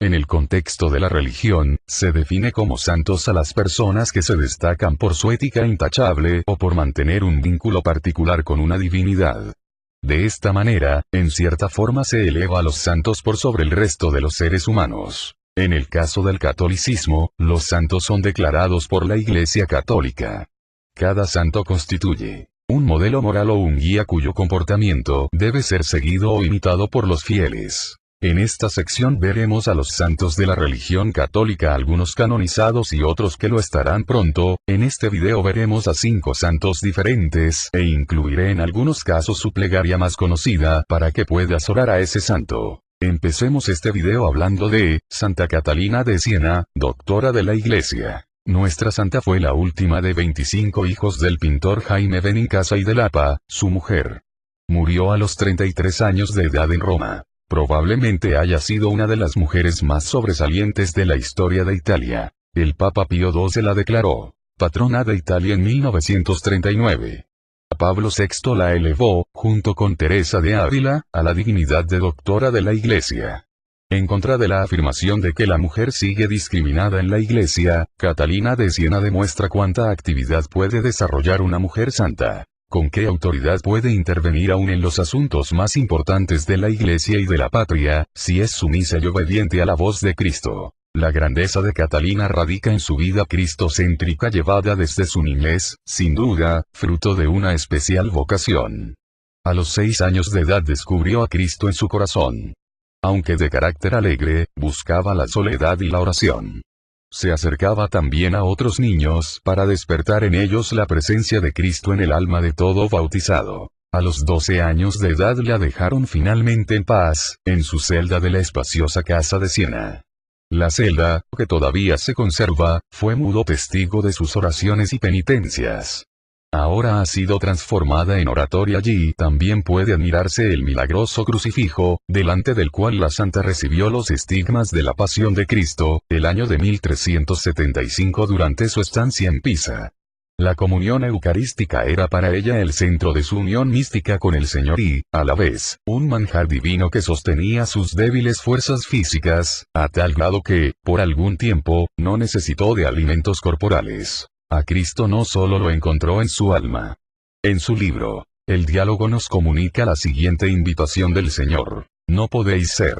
En el contexto de la religión, se define como santos a las personas que se destacan por su ética intachable o por mantener un vínculo particular con una divinidad. De esta manera, en cierta forma se eleva a los santos por sobre el resto de los seres humanos. En el caso del catolicismo, los santos son declarados por la Iglesia Católica. Cada santo constituye un modelo moral o un guía cuyo comportamiento debe ser seguido o imitado por los fieles. En esta sección veremos a los santos de la religión católica, algunos canonizados y otros que lo estarán pronto. En este video veremos a 5 santos diferentes, e incluiré en algunos casos su plegaria más conocida para que puedas orar a ese santo. Empecemos este video hablando de Santa Catalina de Siena, doctora de la Iglesia. Nuestra santa fue la última de 25 hijos del pintor Jaime Benincasa y de Lapa, su mujer. Murió a los 33 años de edad en Roma. Probablemente haya sido una de las mujeres más sobresalientes de la historia de Italia. El Papa Pío XII la declaró patrona de Italia en 1939. Pablo VI la elevó, junto con Teresa de Ávila, a la dignidad de doctora de la Iglesia. En contra de la afirmación de que la mujer sigue discriminada en la Iglesia, Catalina de Siena demuestra cuánta actividad puede desarrollar una mujer santa. ¿Con qué autoridad puede intervenir aún en los asuntos más importantes de la Iglesia y de la patria, si es sumisa y obediente a la voz de Cristo? La grandeza de Catalina radica en su vida cristocéntrica llevada desde su niñez, sin duda, fruto de una especial vocación. A los 6 años de edad descubrió a Cristo en su corazón. Aunque de carácter alegre, buscaba la soledad y la oración. Se acercaba también a otros niños para despertar en ellos la presencia de Cristo en el alma de todo bautizado. A los 12 años de edad la dejaron finalmente en paz, en su celda de la espaciosa casa de Siena. La celda, que todavía se conserva, fue mudo testigo de sus oraciones y penitencias. Ahora ha sido transformada en oratorio. Allí también puede admirarse el milagroso crucifijo, delante del cual la santa recibió los estigmas de la pasión de Cristo, el año de 1375 durante su estancia en Pisa. La comunión eucarística era para ella el centro de su unión mística con el Señor y, a la vez, un manjar divino que sostenía sus débiles fuerzas físicas, a tal grado que, por algún tiempo, no necesitó de alimentos corporales. A Cristo no solo lo encontró en su alma. En su libro, El Diálogo nos comunica la siguiente invitación del Señor: no podéis ser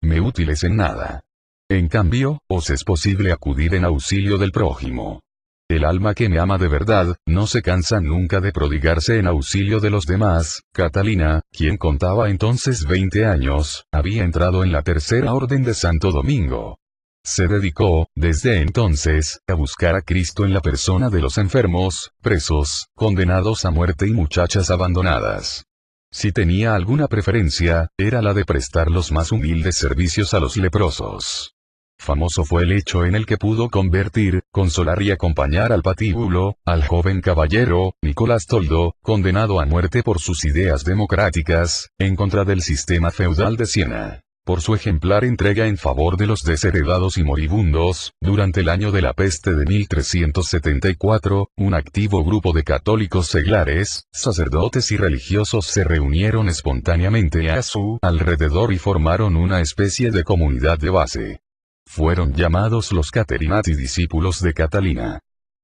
me útiles en nada. En cambio, os es posible acudir en auxilio del prójimo. El alma que me ama de verdad, no se cansa nunca de prodigarse en auxilio de los demás. Catalina, quien contaba entonces 20 años, había entrado en la tercera orden de Santo Domingo. Se dedicó, desde entonces, a buscar a Cristo en la persona de los enfermos, presos, condenados a muerte y muchachas abandonadas. Si tenía alguna preferencia, era la de prestar los más humildes servicios a los leprosos. Famoso fue el hecho en el que pudo convertir, consolar y acompañar al patíbulo, al joven caballero, Nicolás Toldo, condenado a muerte por sus ideas democráticas, en contra del sistema feudal de Siena. Por su ejemplar entrega en favor de los desheredados y moribundos, durante el año de la peste de 1374, un activo grupo de católicos seglares, sacerdotes y religiosos se reunieron espontáneamente a su alrededor y formaron una especie de comunidad de base. Fueron llamados los Caterinati, discípulos de Catalina.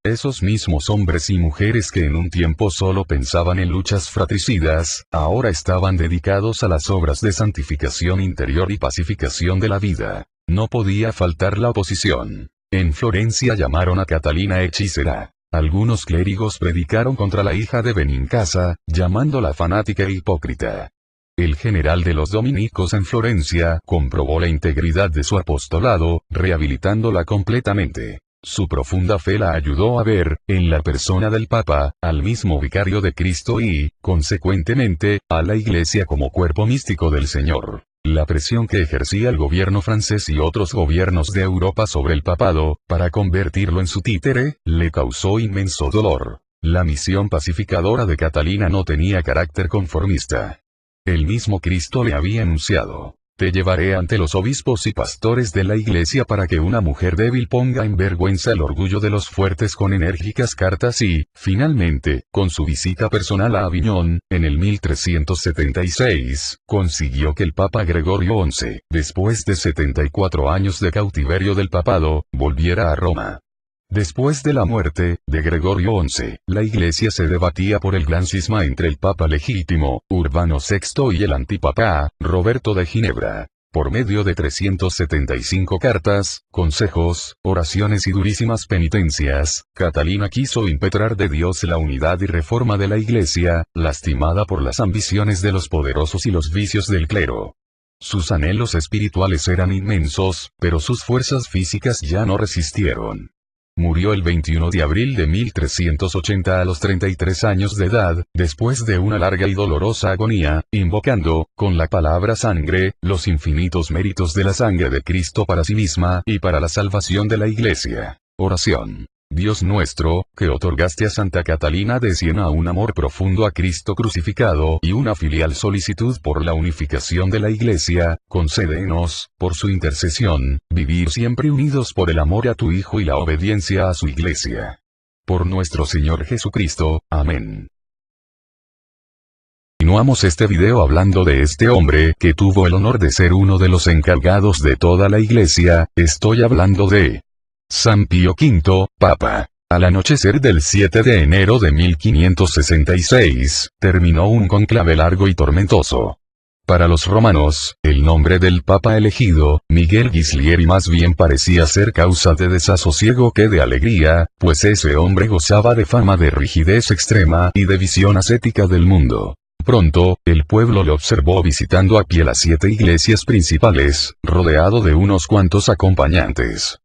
Esos mismos hombres y mujeres que en un tiempo solo pensaban en luchas fratricidas, ahora estaban dedicados a las obras de santificación interior y pacificación de la vida. No podía faltar la oposición. En Florencia llamaron a Catalina hechicera. Algunos clérigos predicaron contra la hija de Benincasa, llamándola fanática e hipócrita. El general de los dominicos en Florencia comprobó la integridad de su apostolado, rehabilitándola completamente. Su profunda fe la ayudó a ver, en la persona del Papa, al mismo vicario de Cristo y, consecuentemente, a la Iglesia como cuerpo místico del Señor. La presión que ejercía el gobierno francés y otros gobiernos de Europa sobre el papado, para convertirlo en su títere, le causó inmenso dolor. La misión pacificadora de Catalina no tenía carácter conformista. El mismo Cristo le había anunciado: Te llevaré ante los obispos y pastores de la iglesia para que una mujer débil ponga en vergüenza el orgullo de los fuertes con enérgicas cartas y, finalmente, con su visita personal a Aviñón, en el 1376, consiguió que el Papa Gregorio XI, después de 74 años de cautiverio del papado, volviera a Roma. Después de la muerte de Gregorio XI, la Iglesia se debatía por el gran cisma entre el Papa legítimo, Urbano VI y el antipapa, Roberto de Ginebra. Por medio de 375 cartas, consejos, oraciones y durísimas penitencias, Catalina quiso impetrar de Dios la unidad y reforma de la Iglesia, lastimada por las ambiciones de los poderosos y los vicios del clero. Sus anhelos espirituales eran inmensos, pero sus fuerzas físicas ya no resistieron. Murió el 21 de abril de 1380 a los 33 años de edad, después de una larga y dolorosa agonía, invocando, con la palabra sangre, los infinitos méritos de la sangre de Cristo para sí misma y para la salvación de la Iglesia. Oración. Dios nuestro, que otorgaste a Santa Catalina de Siena un amor profundo a Cristo crucificado y una filial solicitud por la unificación de la Iglesia, concédenos, por su intercesión, vivir siempre unidos por el amor a tu Hijo y la obediencia a su Iglesia. Por nuestro Señor Jesucristo. Amén. Continuamos este video hablando de este hombre que tuvo el honor de ser uno de los encargados de toda la Iglesia, estoy hablando de San Pío V, Papa. Al anochecer del 7 de enero de 1566, terminó un conclave largo y tormentoso. Para los romanos, el nombre del Papa elegido, Miguel Ghislieri, más bien parecía ser causa de desasosiego que de alegría, pues ese hombre gozaba de fama de rigidez extrema y de visión ascética del mundo. Pronto, el pueblo le observó visitando a pie las 7 iglesias principales, rodeado de unos cuantos acompañantes.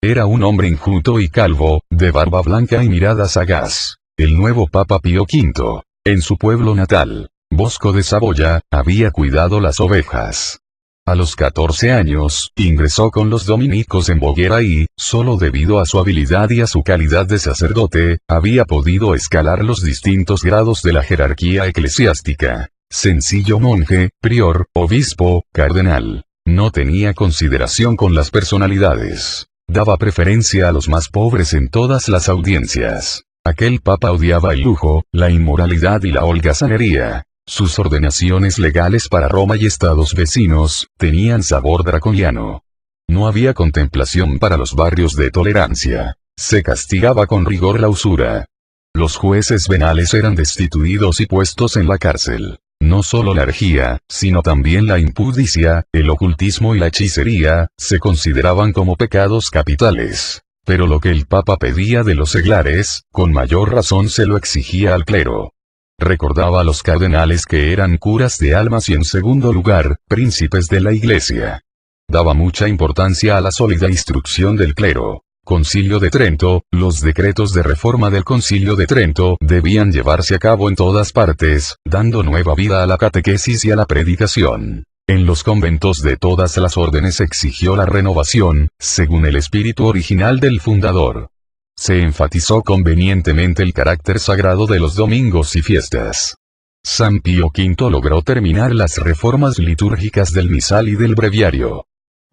Era un hombre enjuto y calvo, de barba blanca y mirada sagaz. El nuevo Papa Pío V, en su pueblo natal, Bosco de Saboya, había cuidado las ovejas. A los 14 años, ingresó con los dominicos en Voghera y, solo debido a su habilidad y a su calidad de sacerdote, había podido escalar los distintos grados de la jerarquía eclesiástica. Sencillo monje, prior, obispo, cardenal. No tenía consideración con las personalidades. Daba preferencia a los más pobres en todas las audiencias. Aquel papa odiaba el lujo, la inmoralidad y la holgazanería. Sus ordenaciones legales para Roma y estados vecinos, tenían sabor draconiano. No había contemplación para los barrios de tolerancia. Se castigaba con rigor la usura. Los jueces venales eran destituidos y puestos en la cárcel. No solo la herejía, sino también la impudicia, el ocultismo y la hechicería, se consideraban como pecados capitales. Pero lo que el Papa pedía de los seglares, con mayor razón se lo exigía al clero. Recordaba a los cardenales que eran curas de almas y en segundo lugar, príncipes de la Iglesia. Daba mucha importancia a la sólida instrucción del clero. Concilio de Trento, los decretos de reforma del Concilio de Trento debían llevarse a cabo en todas partes, dando nueva vida a la catequesis y a la predicación. En los conventos de todas las órdenes exigió la renovación, según el espíritu original del fundador. Se enfatizó convenientemente el carácter sagrado de los domingos y fiestas. San Pío V logró terminar las reformas litúrgicas del misal y del breviario.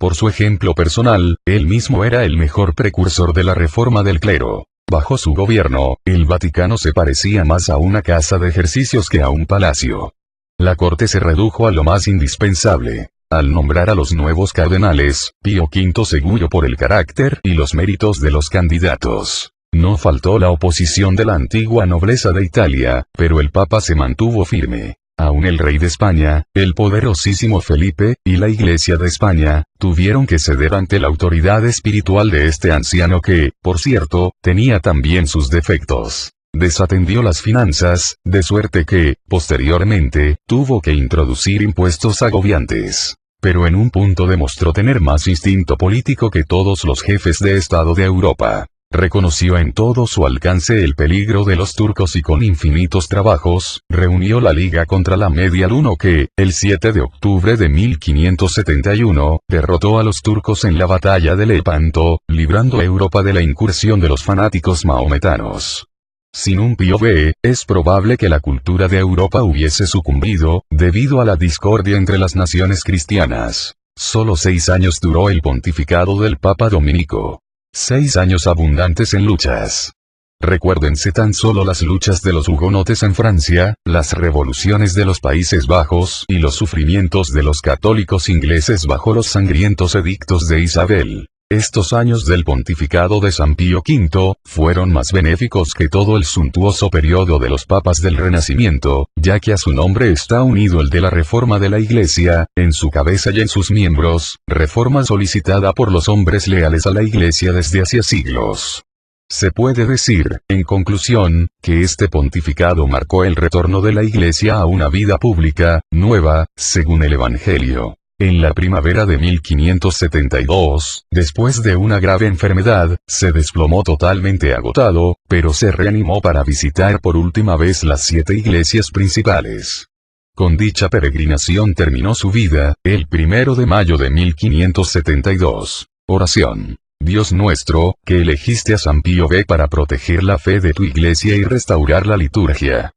Por su ejemplo personal, él mismo era el mejor precursor de la reforma del clero. Bajo su gobierno, el Vaticano se parecía más a una casa de ejercicios que a un palacio. La corte se redujo a lo más indispensable. Al nombrar a los nuevos cardenales, Pío V se guió por el carácter y los méritos de los candidatos. No faltó la oposición de la antigua nobleza de Italia, pero el Papa se mantuvo firme. Aún el rey de España, el poderosísimo Felipe, y la Iglesia de España, tuvieron que ceder ante la autoridad espiritual de este anciano que, por cierto, tenía también sus defectos. Desatendió las finanzas, de suerte que, posteriormente, tuvo que introducir impuestos agobiantes. Pero en un punto demostró tener más instinto político que todos los jefes de Estado de Europa. Reconoció en todo su alcance el peligro de los turcos y con infinitos trabajos, reunió la Liga contra la Media Luna que, el 7 de octubre de 1571, derrotó a los turcos en la batalla de Lepanto, librando a Europa de la incursión de los fanáticos mahometanos. Sin un Pío V, es probable que la cultura de Europa hubiese sucumbido, debido a la discordia entre las naciones cristianas. Solo 6 años duró el pontificado del Papa Dominico. 6 años abundantes en luchas. Recuérdense tan solo las luchas de los hugonotes en Francia, las revoluciones de los Países Bajos y los sufrimientos de los católicos ingleses bajo los sangrientos edictos de Isabel. Estos años del pontificado de San Pío V, fueron más benéficos que todo el suntuoso periodo de los papas del Renacimiento, ya que a su nombre está unido el de la reforma de la Iglesia, en su cabeza y en sus miembros, reforma solicitada por los hombres leales a la Iglesia desde hacía siglos. Se puede decir, en conclusión, que este pontificado marcó el retorno de la Iglesia a una vida pública, nueva, según el Evangelio. En la primavera de 1572, después de una grave enfermedad, se desplomó totalmente agotado, pero se reanimó para visitar por última vez las 7 iglesias principales. Con dicha peregrinación terminó su vida, el 1 de mayo de 1572. Oración. Dios nuestro, que elegiste a San Pío V para proteger la fe de tu iglesia y restaurar la liturgia.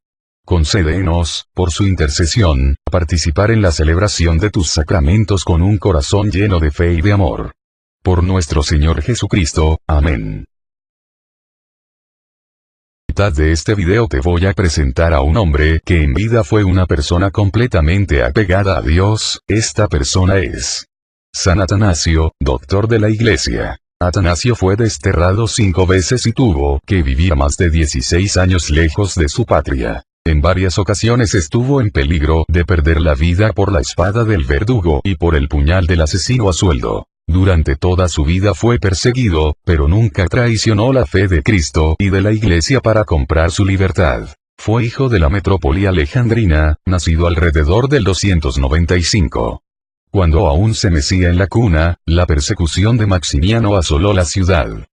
Concédenos, por su intercesión, participar en la celebración de tus sacramentos con un corazón lleno de fe y de amor. Por nuestro Señor Jesucristo. Amén. En mitad de este video te voy a presentar a un hombre que en vida fue una persona completamente apegada a Dios. Esta persona es San Atanasio, doctor de la Iglesia. Atanasio fue desterrado 5 veces y tuvo que vivir más de 16 años lejos de su patria. En varias ocasiones estuvo en peligro de perder la vida por la espada del verdugo y por el puñal del asesino a sueldo. Durante toda su vida fue perseguido, pero nunca traicionó la fe de Cristo y de la Iglesia para comprar su libertad. Fue hijo de la metrópoli alejandrina, nacido alrededor del 295. Cuando aún se mecía en la cuna, la persecución de Maximiano asoló la ciudad.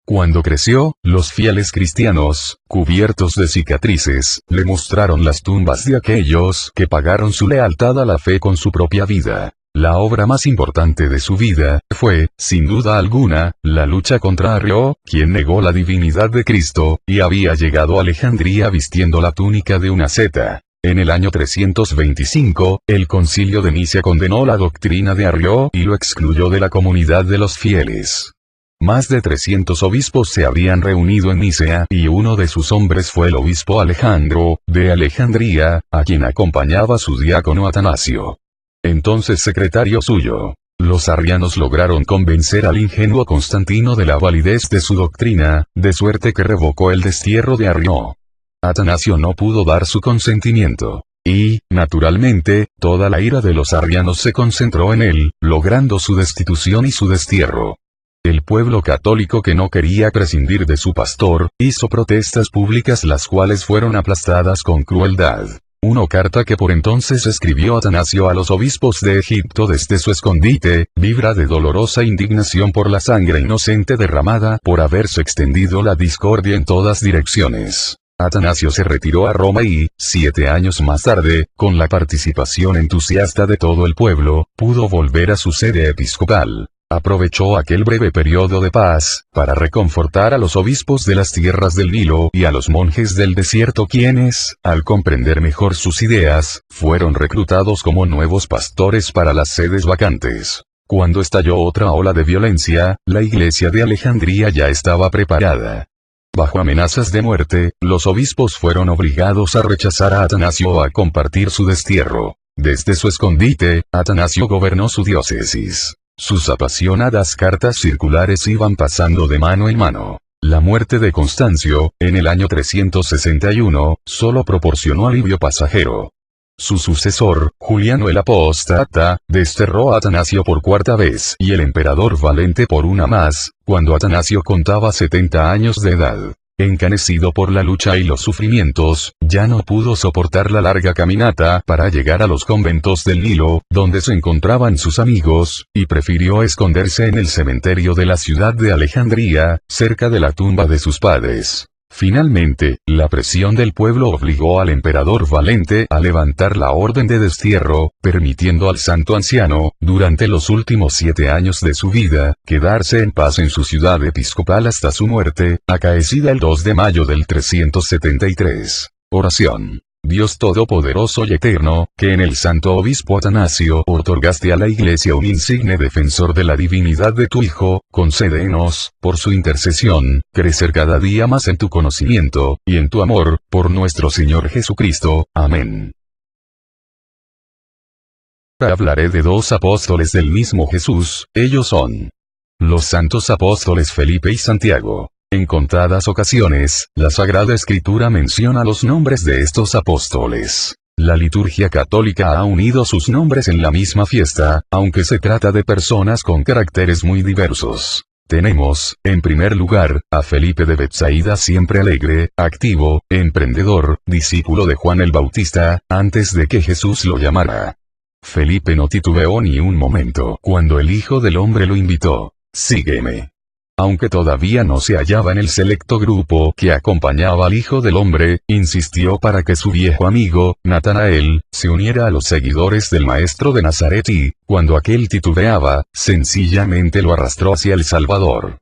Cuando creció, los fieles cristianos, cubiertos de cicatrices, le mostraron las tumbas de aquellos que pagaron su lealtad a la fe con su propia vida. La obra más importante de su vida, fue, sin duda alguna, la lucha contra Arrio, quien negó la divinidad de Cristo, y había llegado a Alejandría vistiendo la túnica de una seta. En el año 325, el concilio de Nicea condenó la doctrina de Arrio y lo excluyó de la comunidad de los fieles. Más de 300 obispos se habían reunido en Nicea y uno de sus hombres fue el obispo Alejandro, de Alejandría, a quien acompañaba su diácono Atanasio. Entonces secretario suyo. Los arrianos lograron convencer al ingenuo Constantino de la validez de su doctrina, de suerte que revocó el destierro de Arrio. Atanasio no pudo dar su consentimiento. Y, naturalmente, toda la ira de los arrianos se concentró en él, logrando su destitución y su destierro. El pueblo católico, que no quería prescindir de su pastor, hizo protestas públicas las cuales fueron aplastadas con crueldad. Una carta que por entonces escribió Atanasio a los obispos de Egipto desde su escondite, vibra de dolorosa indignación por la sangre inocente derramada por haberse extendido la discordia en todas direcciones. Atanasio se retiró a Roma y, 7 años más tarde, con la participación entusiasta de todo el pueblo, pudo volver a su sede episcopal. Aprovechó aquel breve periodo de paz, para reconfortar a los obispos de las tierras del Nilo y a los monjes del desierto quienes, al comprender mejor sus ideas, fueron reclutados como nuevos pastores para las sedes vacantes. Cuando estalló otra ola de violencia, la iglesia de Alejandría ya estaba preparada. Bajo amenazas de muerte, los obispos fueron obligados a rechazar a Atanasio a compartir su destierro. Desde su escondite, Atanasio gobernó su diócesis. Sus apasionadas cartas circulares iban pasando de mano en mano. La muerte de Constancio, en el año 361, solo proporcionó alivio pasajero. Su sucesor, Juliano el Apóstata, desterró a Atanasio por 4ª vez y el emperador Valente por una más, cuando Atanasio contaba 70 años de edad. Encanecido por la lucha y los sufrimientos, ya no pudo soportar la larga caminata para llegar a los conventos del Nilo, donde se encontraban sus amigos, y prefirió esconderse en el cementerio de la ciudad de Alejandría, cerca de la tumba de sus padres. Finalmente, la presión del pueblo obligó al emperador Valente a levantar la orden de destierro, permitiendo al santo anciano, durante los últimos 7 años de su vida, quedarse en paz en su ciudad episcopal hasta su muerte, acaecida el 2 de mayo del 373. Oración. Dios Todopoderoso y Eterno, que en el Santo Obispo Atanasio otorgaste a la Iglesia un insigne defensor de la divinidad de tu Hijo, concédenos, por su intercesión, crecer cada día más en tu conocimiento, y en tu amor, por nuestro Señor Jesucristo. Amén. Hablaré de 2 apóstoles del mismo Jesús, ellos son los santos apóstoles Felipe y Santiago. En contadas ocasiones, la Sagrada Escritura menciona los nombres de estos apóstoles. La liturgia católica ha unido sus nombres en la misma fiesta, aunque se trata de personas con caracteres muy diversos. Tenemos, en primer lugar, a Felipe de Betsaida, siempre alegre, activo, emprendedor, discípulo de Juan el Bautista, antes de que Jesús lo llamara. Felipe no titubeó ni un momento cuando el Hijo del Hombre lo invitó. Sígueme. Aunque todavía no se hallaba en el selecto grupo que acompañaba al Hijo del Hombre, insistió para que su viejo amigo, Natanael, se uniera a los seguidores del Maestro de Nazaret y, cuando aquel titubeaba, sencillamente lo arrastró hacia el Salvador.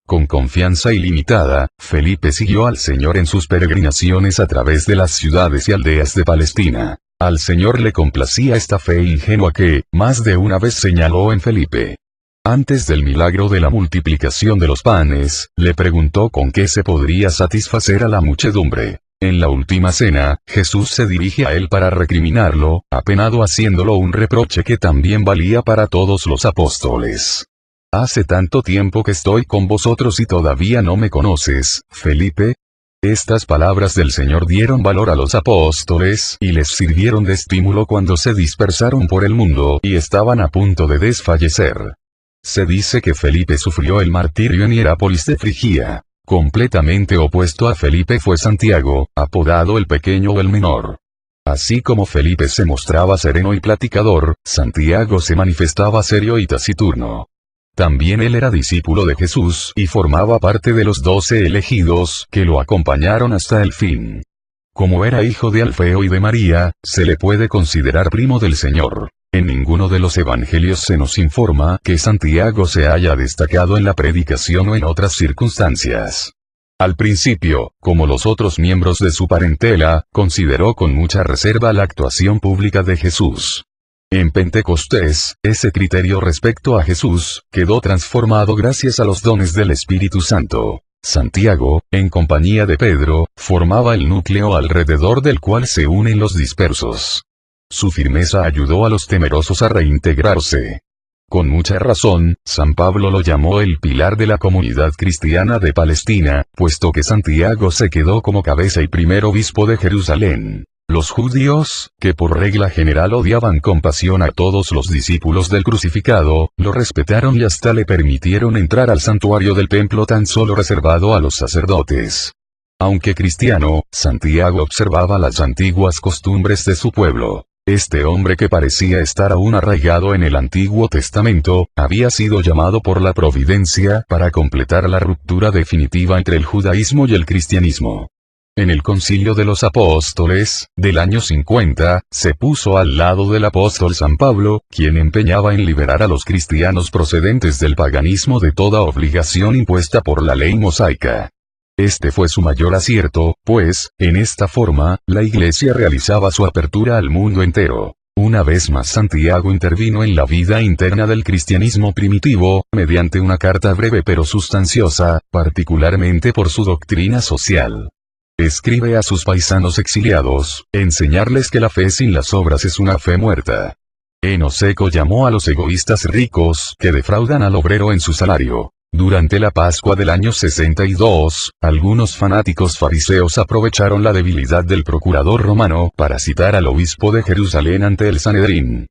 Con confianza ilimitada, Felipe siguió al Señor en sus peregrinaciones a través de las ciudades y aldeas de Palestina. Al Señor le complacía esta fe ingenua que, más de una vez señaló en Felipe. Antes del milagro de la multiplicación de los panes, le preguntó con qué se podría satisfacer a la muchedumbre. En la última cena, Jesús se dirige a él para recriminarlo, apenado haciéndolo un reproche que también valía para todos los apóstoles. Hace tanto tiempo que estoy con vosotros y todavía no me conoces, Felipe. Estas palabras del Señor dieron valor a los apóstoles y les sirvieron de estímulo cuando se dispersaron por el mundo y estaban a punto de desfallecer. Se dice que Felipe sufrió el martirio en Hierápolis de Frigia. Completamente opuesto a Felipe fue Santiago, apodado el Pequeño o el Menor. Así como Felipe se mostraba sereno y platicador, Santiago se manifestaba serio y taciturno. También él era discípulo de Jesús y formaba parte de los 12 elegidos que lo acompañaron hasta el fin. Como era hijo de Alfeo y de María, se le puede considerar primo del Señor. En ninguno de los evangelios se nos informa que Santiago se haya destacado en la predicación o en otras circunstancias. Al principio, como los otros miembros de su parentela, consideró con mucha reserva la actuación pública de Jesús. En Pentecostés, ese criterio respecto a Jesús quedó transformado gracias a los dones del Espíritu Santo. Santiago, en compañía de Pedro, formaba el núcleo alrededor del cual se unen los dispersos. Su firmeza ayudó a los temerosos a reintegrarse. Con mucha razón, San Pablo lo llamó el pilar de la comunidad cristiana de Palestina, puesto que Santiago se quedó como cabeza y primer obispo de Jerusalén. Los judíos, que por regla general odiaban con pasión a todos los discípulos del crucificado, lo respetaron y hasta le permitieron entrar al santuario del templo tan solo reservado a los sacerdotes. Aunque cristiano, Santiago observaba las antiguas costumbres de su pueblo. Este hombre que parecía estar aún arraigado en el Antiguo Testamento, había sido llamado por la providencia para completar la ruptura definitiva entre el judaísmo y el cristianismo. En el Concilio de los Apóstoles, del año 50, se puso al lado del apóstol San Pablo, quien empeñaba en liberar a los cristianos procedentes del paganismo de toda obligación impuesta por la ley mosaica. Este fue su mayor acierto, pues, en esta forma, la Iglesia realizaba su apertura al mundo entero. Una vez más Santiago intervino en la vida interna del cristianismo primitivo, mediante una carta breve pero sustanciosa, particularmente por su doctrina social. Escribe a sus paisanos exiliados, enseñarles que la fe sin las obras es una fe muerta. Heno Seco llamó a los egoístas ricos que defraudan al obrero en su salario. Durante la Pascua del año 62, algunos fanáticos fariseos aprovecharon la debilidad del procurador romano para citar al obispo de Jerusalén ante el Sanedrín.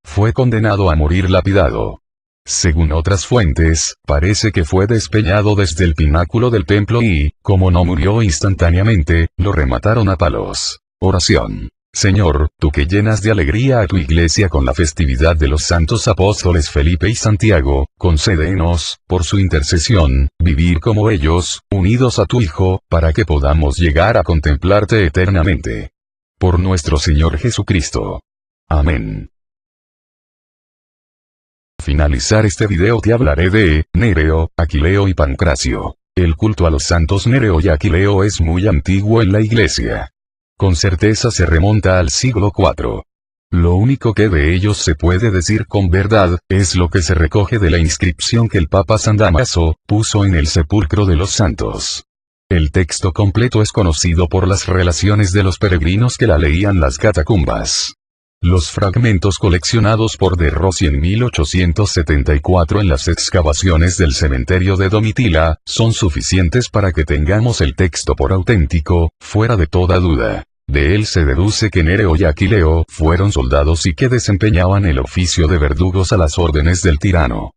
Fue condenado a morir lapidado. Según otras fuentes, parece que fue despeñado desde el pináculo del templo y, como no murió instantáneamente, lo remataron a palos. Oración. Señor, tú que llenas de alegría a tu iglesia con la festividad de los santos apóstoles Felipe y Santiago, concédenos, por su intercesión, vivir como ellos, unidos a tu Hijo, para que podamos llegar a contemplarte eternamente. Por nuestro Señor Jesucristo. Amén. Al finalizar este video te hablaré de Nereo, Aquileo y Pancracio. El culto a los santos Nereo y Aquileo es muy antiguo en la iglesia. Con certeza se remonta al siglo IV. Lo único que de ellos se puede decir con verdad, es lo que se recoge de la inscripción que el Papa San Dámaso puso en el sepulcro de los santos. El texto completo es conocido por las relaciones de los peregrinos que la leían las catacumbas. Los fragmentos coleccionados por De Rossi en 1874 en las excavaciones del cementerio de Domitila, son suficientes para que tengamos el texto por auténtico, fuera de toda duda. De él se deduce que Nereo y Aquileo fueron soldados y que desempeñaban el oficio de verdugos a las órdenes del tirano.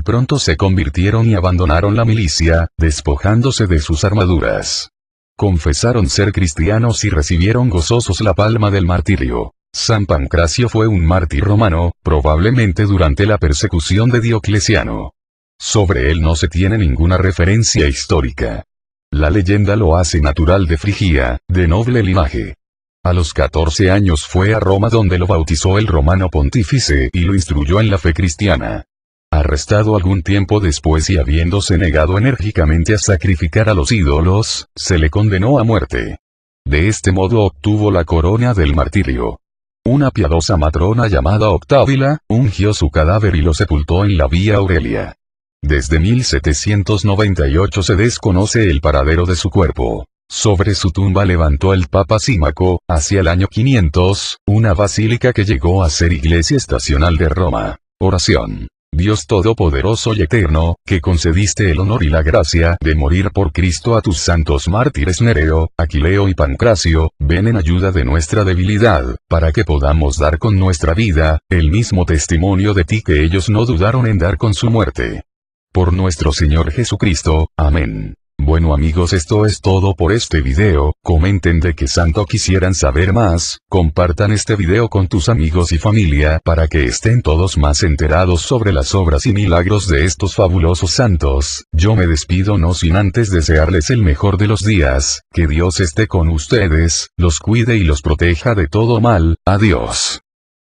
Pronto se convirtieron y abandonaron la milicia, despojándose de sus armaduras. Confesaron ser cristianos y recibieron gozosos la palma del martirio. San Pancracio fue un mártir romano, probablemente durante la persecución de Diocleciano. Sobre él no se tiene ninguna referencia histórica. La leyenda lo hace natural de Frigia, de noble linaje. A los 14 años fue a Roma donde lo bautizó el romano pontífice y lo instruyó en la fe cristiana. Arrestado algún tiempo después y habiéndose negado enérgicamente a sacrificar a los ídolos, se le condenó a muerte. De este modo obtuvo la corona del martirio. Una piadosa matrona llamada Octávila, ungió su cadáver y lo sepultó en la Vía Aurelia. Desde 1798 se desconoce el paradero de su cuerpo. Sobre su tumba levantó el Papa Símaco, hacia el año 500, una basílica que llegó a ser iglesia estacional de Roma. Oración. Dios Todopoderoso y Eterno, que concediste el honor y la gracia de morir por Cristo a tus santos mártires Nereo, Aquileo y Pancracio, ven en ayuda de nuestra debilidad, para que podamos dar con nuestra vida, el mismo testimonio de ti que ellos no dudaron en dar con su muerte. Por nuestro Señor Jesucristo. Amén. Bueno amigos, esto es todo por este video. Comenten de qué santo quisieran saber más, compartan este video con tus amigos y familia para que estén todos más enterados sobre las obras y milagros de estos fabulosos santos. Yo me despido no sin antes desearles el mejor de los días, que Dios esté con ustedes, los cuide y los proteja de todo mal. Adiós.